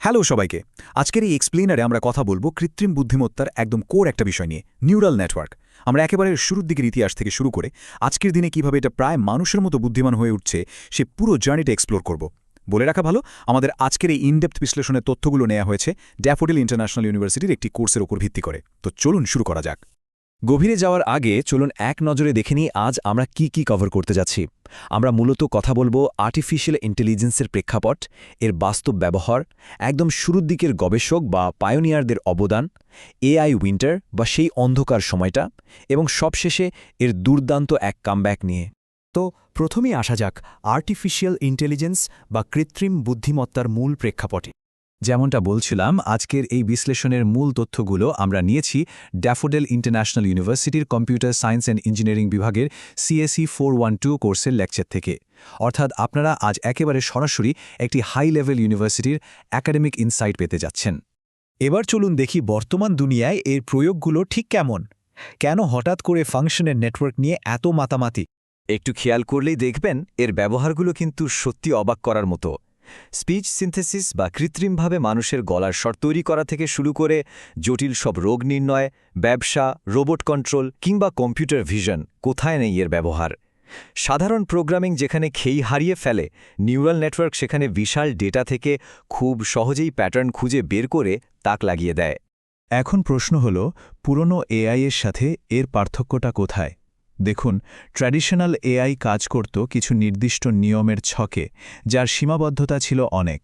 Hello সবাইকে। আজকের এই এক্সপ্লেনারে আমরা কথা বলবো কৃত্রিম বুদ্ধিমত্তার একদম কোর একটা বিষয় নিয়ে, নিউরাল নেটওয়ার্ক। আমরা একেবারে শুরুর দিকের ইতিহাস থেকে শুরু করে আজকের দিনে কিভাবে এটা প্রায় মানুষের মতো বুদ্ধিমান হয়ে উঠছে সে পুরো জার্নিটা এক্সপ্লোর করব। বলে রাখা ভালো, আমাদের আজকের এই ইনডেপথ বিশ্লেষণের তথ্যগুলো নেওয়া হয়েছে ড্যাফোডিল ইন্টারন্যাশনাল ইউনিভার্সিটির একটি কোর্সের উপর ভিত্তি করে। তো চলুন শুরু করা যাক। গভীরে যাওয়ার আগে চলুন এক নজরে দেখে নিই আজ আমরা কি কভার করতে যাচ্ছি। আমরা মূলত কথা বলবো আর্টিফিশিয়াল ইন্টেলিজেন্সের প্রেক্ষাপট, এর বাস্তব ব্যবহার, একদম শুরুর দিকের গবেষক বা পায়োনিয়ারদের অবদান, এআই উইন্টার বা সেই অন্ধকার সময়টা, এবং সবশেষে এর দুর্দান্ত এক কামব্যাক নিয়ে। তো প্রথমেই আসা যাক আর্টিফিশিয়াল ইন্টেলিজেন্স বা কৃত্রিম বুদ্ধিমত্তার মূল প্রেক্ষাপটে। যেমনটা বলছিলাম, আজকের এই বিশ্লেষণের মূল তথ্যগুলো আমরা নিয়েছি ড্যাফোডিল ইন্টারন্যাশনাল ইউনিভার্সিটির কম্পিউটার সায়েন্স অ্যান্ড ইঞ্জিনিয়ারিং বিভাগের CSE 412 কোর্সের লেকচার থেকে। অর্থাৎ আপনারা আজ একেবারে সরাসরি একটি হাই লেভেল ইউনিভার্সিটির একাডেমিক ইনসাইট পেতে যাচ্ছেন। এবার চলুন দেখি বর্তমান দুনিয়ায় এর প্রয়োগগুলো ঠিক কেমন। কেন হঠাৎ করে ফাংশনের নেটওয়ার্ক নিয়ে এত মাতামাতি? একটু খেয়াল করলেই দেখবেন এর ব্যবহারগুলো কিন্তু সত্যি অবাক করার মতো। স্পিচ সিনথেসিস বা কৃত্রিমভাবে মানুষের গলার স্বর তৈরি করা থেকে শুরু করে জটিল সব রোগ নির্ণয়, ব্যবসা, রোবট কন্ট্রোল কিংবা কম্পিউটার ভিশন, কোথায় নেই এর ব্যবহার। সাধারণ প্রোগ্রামিং যেখানে খেই হারিয়ে ফেলে, নিউরাল নেটওয়ার্ক সেখানে বিশাল ডেটা থেকে খুব সহজেই প্যাটার্ন খুঁজে বের করে তাক লাগিয়ে দেয়। এখন প্রশ্ন হল, পুরনো এআই এর সাথে এর পার্থক্যটা কোথায়? দেখুন, ট্র্যাডিশনাল এআই কাজ করত কিছু নির্দিষ্ট নিয়মের ছকে, যার সীমাবদ্ধতা ছিল অনেক।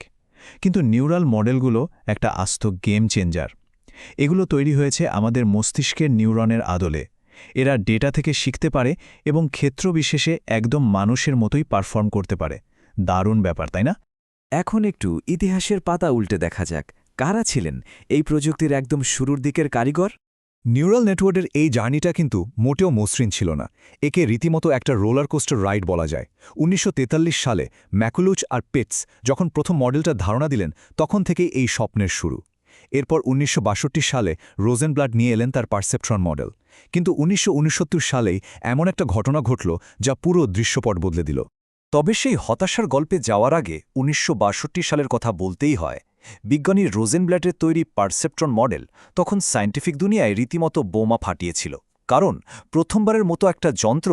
কিন্তু নিউরাল মডেলগুলো একটা আস্ত গেম চেঞ্জার। এগুলো তৈরি হয়েছে আমাদের মস্তিষ্কের নিউরনের আদলে। এরা ডেটা থেকে শিখতে পারে এবং ক্ষেত্রবিশেষে একদম মানুষের মতোই পারফর্ম করতে পারে। দারুণ ব্যাপার, তাই না? এখন একটু ইতিহাসের পাতা উল্টে দেখা যাক, কারা ছিলেন এই প্রযুক্তির একদম শুরুর দিকের কারিগর। নিউরাল নেটওয়ার্কের এই জার্নিটা কিন্তু মোটেও মসৃণ ছিল না। একে রীতিমতো একটা রোলার কোস্টার রাইড বলা যায়। ১৯৪৩ সালে ম্যাকুলুচ আর পেটস যখন প্রথম মডেলটা ধারণা দিলেন, তখন থেকেই এই স্বপ্নের শুরু। এরপর ১৯৬২ সালে রোজেনব্লাট নিয়ে এলেন তার পারসেপট্রন মডেল। কিন্তু ১৯৬৯ সালেই এমন একটা ঘটনা ঘটল যা পুরো দৃশ্যপট বদলে দিল। তবে সেই হতাশার গল্পে যাওয়ার আগে ১৯৬২ সালের কথা বলতেই হয়। বিজ্ঞানী রোজেনব্ল্যাটের তৈরি পারসেপট্রন মডেল তখন সায়েন্টিফিক দুনিয়ায় রীতিমতো বোমা ফাটিয়েছিল। কারণ প্রথমবারের মতো একটা যন্ত্র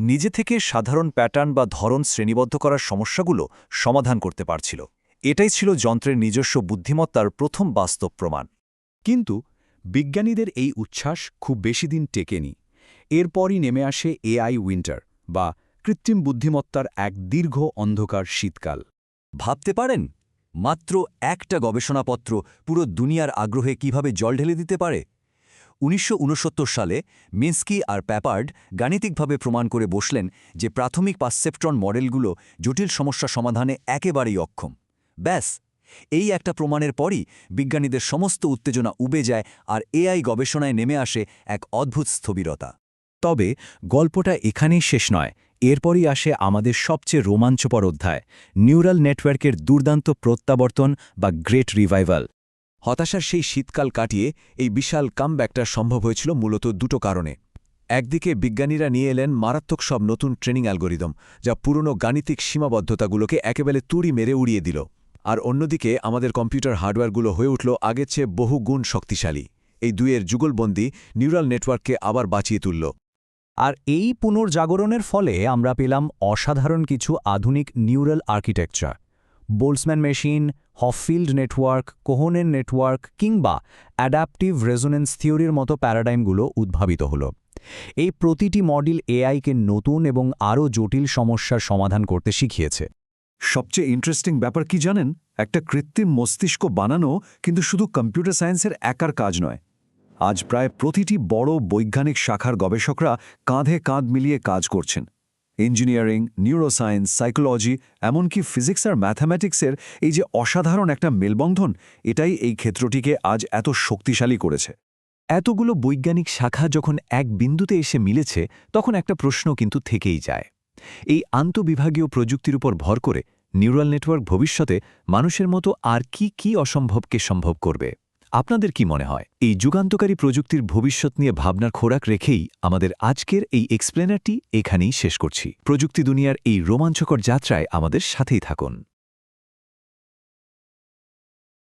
নিজে থেকে সাধারণ প্যাটার্ন বা ধরন শ্রেণীবদ্ধ করার সমস্যাগুলো সমাধান করতে পারছিল। এটাই ছিল যন্ত্রের নিজস্ব বুদ্ধিমত্তার প্রথম বাস্তব প্রমাণ। কিন্তু বিজ্ঞানীদের এই উচ্ছ্বাস খুব বেশি দিন টেকেনি। এরপরই নেমে আসে এআই উইন্টার বা কৃত্রিম বুদ্ধিমত্তার এক দীর্ঘ অন্ধকার শীতকাল। ভাবতে পারেন, মাত্র একটা গবেষণাপত্র পুরো দুনিয়ার আগ্রহে কিভাবে জল ঢেলে দিতে পারে। ১৯৬৯ সালে মিন্সকি আর প্যাপার্ড গাণিতিকভাবে প্রমাণ করে বসলেন যে প্রাথমিক পারসেপট্রন মডেলগুলো জটিল সমস্যা সমাধানে একেবারেই অক্ষম। ব্যাস, এই একটা প্রমাণের পরই বিজ্ঞানীদের সমস্ত উত্তেজনা উবে যায় আর এআই গবেষণায় নেমে আসে এক অদ্ভুত স্থবিরতা। তবে গল্পটা এখানেই শেষ নয়। এরপরই আসে আমাদের সবচেয়ে রোমাঞ্চকর অধ্যায়, নিউরাল নেটওয়ার্কের দুর্দান্ত প্রত্যাবর্তন বা গ্রেট রিভাইভাল। হতাশার সেই শীতকাল কাটিয়ে এই বিশাল কামব্যাকটা সম্ভব হয়েছিল মূলত দুটো কারণে। একদিকে বিজ্ঞানীরা নিয়ে এলেন মারাত্মক সব নতুন ট্রেনিং অ্যালগোরিদম, যা পুরনো গাণিতিক সীমাবদ্ধতাগুলোকে একেবারে তুড়ি মেরে উড়িয়ে দিল। আর অন্যদিকে আমাদের কম্পিউটার হার্ডওয়্যারগুলো হয়ে উঠল আগের চেয়ে বহু গুণ শক্তিশালী। এই দুইয়ের যুগলবন্দি নিউরাল নেটওয়ার্ককে আবার বাঁচিয়ে তুলল। আর এই পুনর্জাগরণের ফলে আমরা পেলাম অসাধারণ কিছু আধুনিক neural architecture. Boltzmann machine, Hopfield network, কোহনের নেটওয়ার্ক কিংবা অ্যাডাপটিভ রেজোনেন্স থিওরির মতো প্যারাডাইমগুলো উদ্ভাবিত হল। এই প্রতিটি মডেল এআইকে নতুন এবং আরও জটিল সমস্যার সমাধান করতে শিখিয়েছে। সবচেয়ে ইন্টারেস্টিং ব্যাপার কি জানেন? একটা কৃত্রিম মস্তিষ্ক বানানো কিন্তু শুধু কম্পিউটার সায়েন্সের একার কাজ নয়। আজ প্রায় প্রতিটি বড় বৈজ্ঞানিক শাখার গবেষকরা কাঁধে কাঁধ মিলিয়ে কাজ করছেন। ইঞ্জিনিয়ারিং, নিউরোসায়েন্স, সাইকোলজি, এমনকি ফিজিক্স আর ম্যাথামেটিক্সের এই যে অসাধারণ একটা মেলবন্ধন, এটাই এই ক্ষেত্রটিকে আজ এত শক্তিশালী করেছে। এতগুলো বৈজ্ঞানিক শাখা যখন এক বিন্দুতে এসে মিলেছে, তখন একটা প্রশ্ন কিন্তু থেকেই যায়। এই আন্তঃবিভাগীয় প্রযুক্তির উপর ভর করে নিউরাল নেটওয়ার্ক ভবিষ্যতে মানুষের মতো আর কি অসম্ভবকে সম্ভব করবে? আপনাদের কি মনে হয়? এই যুগান্তকারী প্রযুক্তির ভবিষ্যৎ নিয়ে ভাবনার খোরাক রেখেই আমাদের আজকের এই এক্সপ্লেনারটি এখানেই শেষ করছি। প্রযুক্তি দুনিয়ার এই রোমাঞ্চকর যাত্রায় আমাদের সাথেই থাকুন।